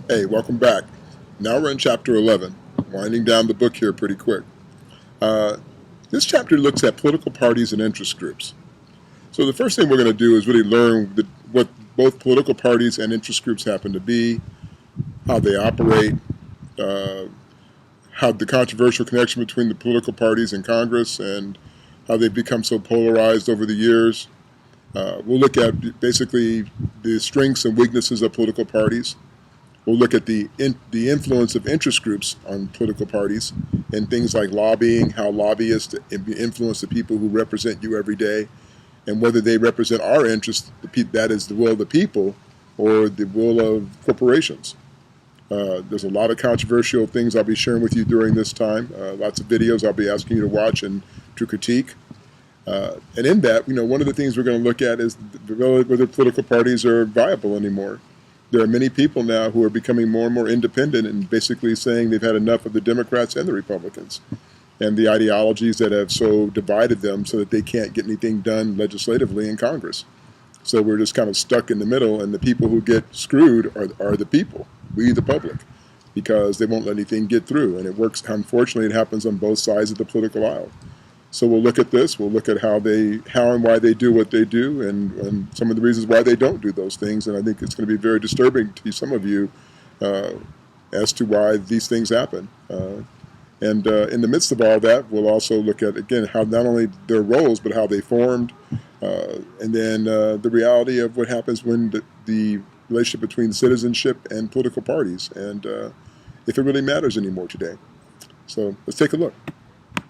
Hey, welcome back. Now we're in chapter 11, winding down the book here pretty quick. Uh, this chapter looks at political parties and interest groups. So the first thing we're going to do is really learn what both political parties and interest groups happen to be, how they operate, uh, how the controversial connection between the political parties and Congress, and how they've become so polarized over the years. We'll look at basically the strengths and weaknesses of political parties. We'll look at the influence of interest groups on political parties and things like lobbying, how lobbyists influence the people who represent you every day, and whether they represent our interests, that is the will of the people, or the will of corporations. There's a lot of controversial things I'll be sharing with you during this time. Lots of videos I'll be asking you to watch and to critique. And in that, one of the things we're going to look at is whether political parties are viable anymore. There are many people now who are becoming more and more independent and basically saying they've had enough of the Democrats and the Republicans and the ideologies that have so divided them so that they can't get anything done legislatively in Congress. So we're just kind of stuck in the middle, and the people who get screwed are the people, we the public, because they won't let anything get through. And it works, unfortunately, it happens on both sides of the political aisle. So we'll look at this. We'll look at how and why they do what they do, and some of the reasons why they don't do those things. And I think it's going to be very disturbing to some of you as to why these things happen. And in the midst of all that, we'll also look at, again, how not only their roles, but how they formed, and then the reality of what happens when the relationship between citizenship and political parties, and if it really matters anymore today. So let's take a look.